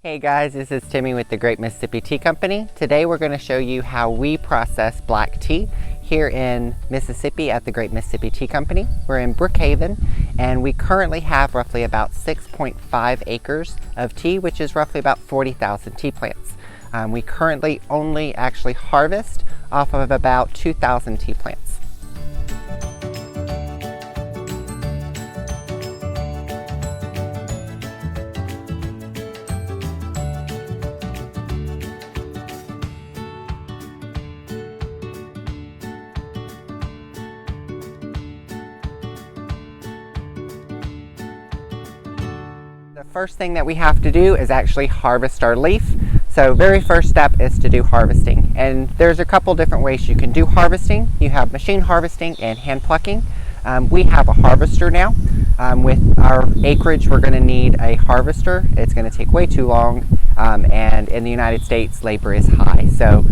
Hey guys, this is Timmy with the Great Mississippi Tea Company. Today we're going to show you how we process black tea here in Mississippi at the Great Mississippi Tea Company. We're in Brookhaven and we currently have roughly about 6.5 acres of tea, which is roughly about 40,000 tea plants. We currently only actually harvest off of about 2,000 tea plants. The first thing that we have to do is actually harvest our leaf. So very first step is to do harvesting. And there's a couple different ways you can do harvesting. You have machine harvesting and hand plucking. We have a harvester now. With our acreage, we're going to need a harvester. It's going to take way too long. And in the United States, labor is high. So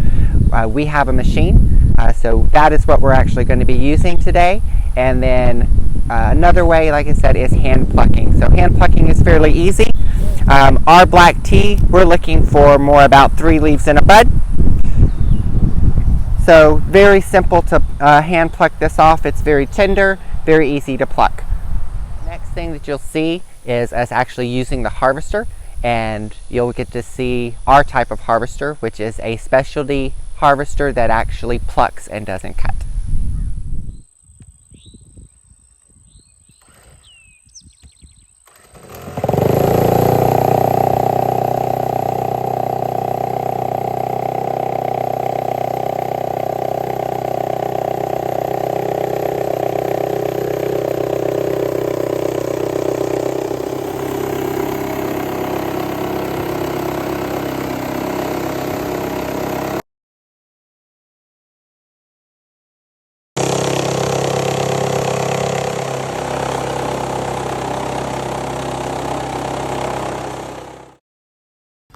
we have a machine. So that is what we're actually going to be using today. And then another way, like I said, is hand plucking. So hand plucking is fairly easy. Our black tea, we're looking for more about 3 leaves in a bud. So very simple to hand pluck this off. It's very tender, very easy to pluck. Next thing that you'll see is us actually using the harvester, and you'll get to see our type of harvester, which is a specialty harvester that actually plucks and doesn't cut.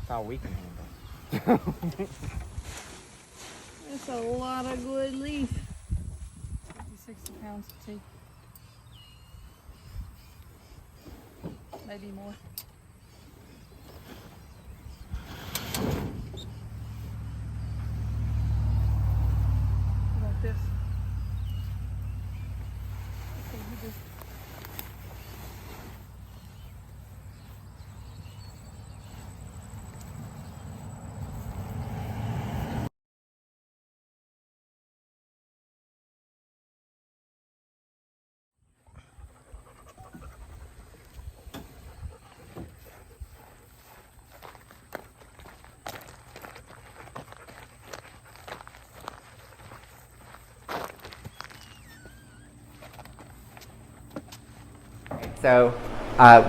All we can handle. That's a lot of good leaf. 60 pounds of tea. Maybe more. Like this. Okay, you just So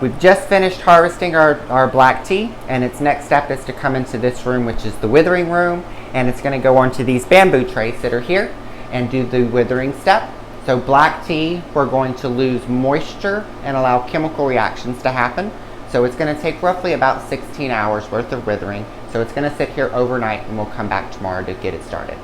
we've just finished harvesting our black tea, and its next step is to come into this room, which is the withering room, and it's going to go onto these bamboo trays that are here and do the withering step. So black tea, we're going to lose moisture and allow chemical reactions to happen. So it's going to take roughly about 16 hours worth of withering. So it's going to sit here overnight, and we'll come back tomorrow to get it started.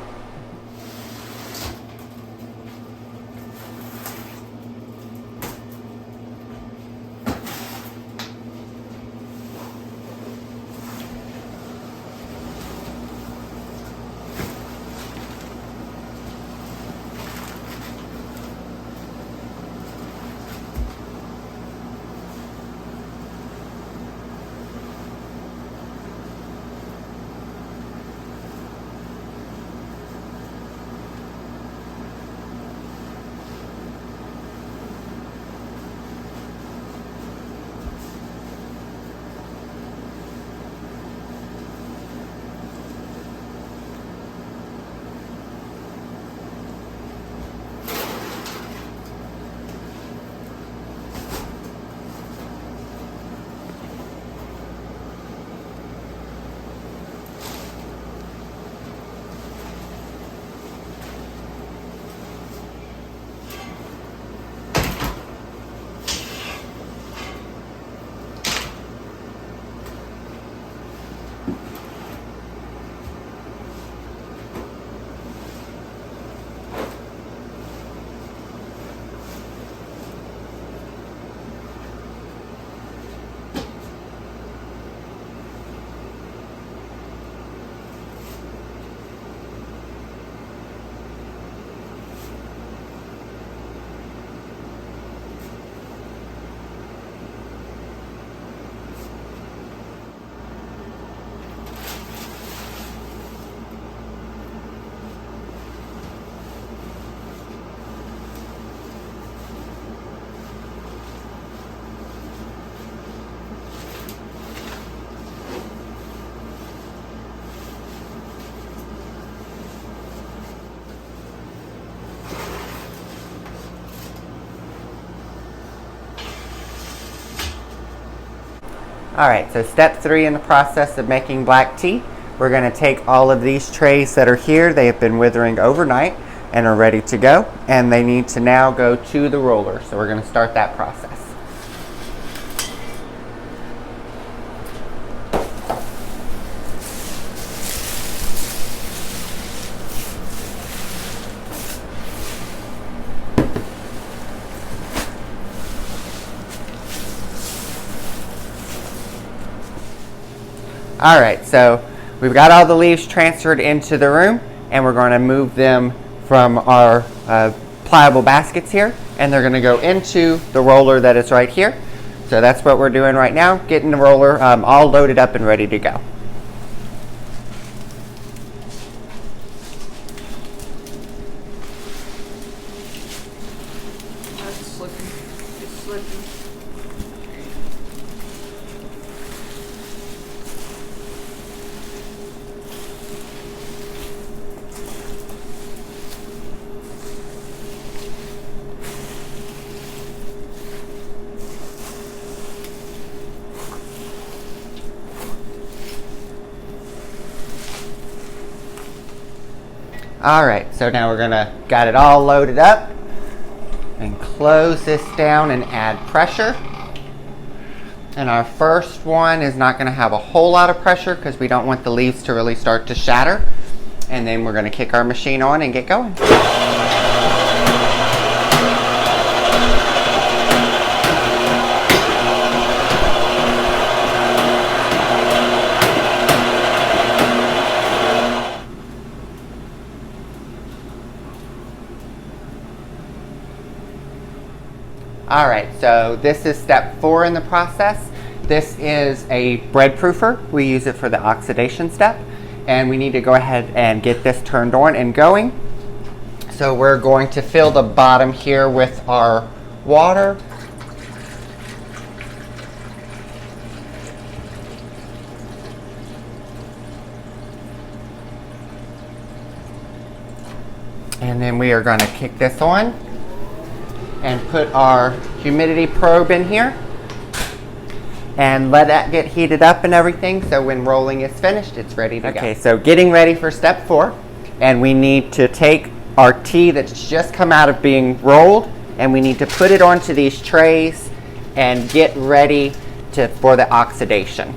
Alright, so step 3 in the process of making black tea. We're going to take all of these trays that are here. They have been withering overnight and are ready to go. And they need to now go to the roller. So we're going to start that process. Alright, so we've got all the leaves transferred into the room, and we're going to move them from our pliable baskets here, and they're going to go into the roller that is right here. So that's what we're doing right now, getting the roller all loaded up and ready to go. That's slipping. It's slipping. Alright, so now we're going to got it all loaded up and close this down and add pressure. And our first one is not going to have a whole lot of pressure because we don't want the leaves to really start to shatter. And then we're going to kick our machine on and get going. Alright, so this is step 4 in the process. This is a bread proofer. We use it for the oxidation step. And we need to go ahead and get this turned on and going. So we're going to fill the bottom here with our water. And then we are going to kick this on and put our humidity probe in here and let that get heated up and everything, so when rolling is finished, it's ready to go. Okay, so getting ready for step 4, and we need to take our tea that's just come out of being rolled, and we need to put it onto these trays and get ready for the oxidation.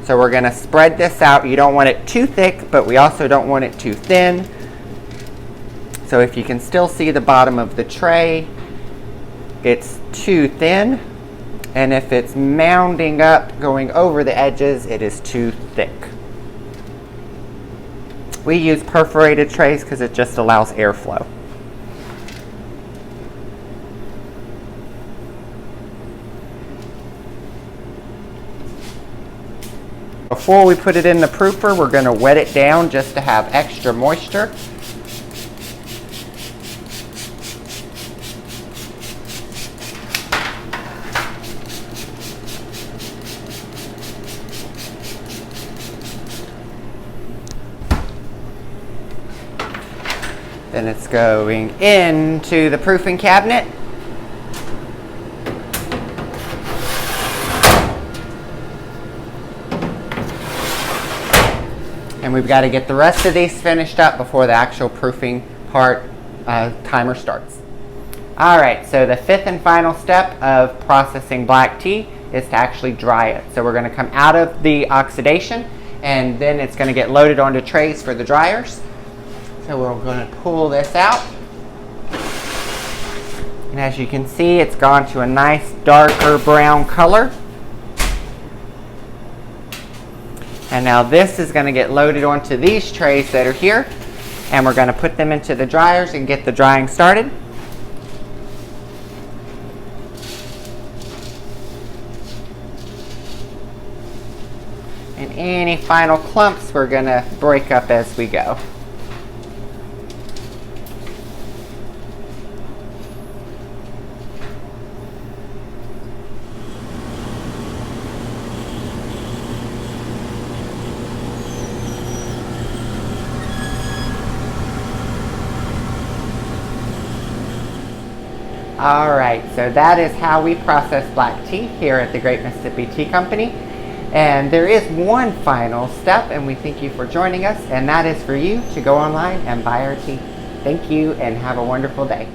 So we're going to spread this out. You don't want it too thick, but we also don't want it too thin. So if you can still see the bottom of the tray, it's too thin. And if it's mounding up, going over the edges, it is too thick. We use perforated trays because it just allows airflow. Before we put it in the proofer, we're going to wet it down just to have extra moisture. Then it's going into the proofing cabinet. And we've got to get the rest of these finished up before the actual proofing part timer starts. Alright, so the 5th and final step of processing black tea is to actually dry it. So we're going to come out of the oxidation, and then it's going to get loaded onto trays for the dryers. So we're going to pull this out. And as you can see, it's gone to a nice darker brown color. And now this is going to get loaded onto these trays that are here. And we're going to put them into the dryers and get the drying started. And any final clumps we're going to break up as we go. All right, so that is how we process black tea here at the Great Mississippi Tea Company. And there is one final step, and we thank you for joining us, and that is for you to go online and buy our tea. Thank you, and have a wonderful day.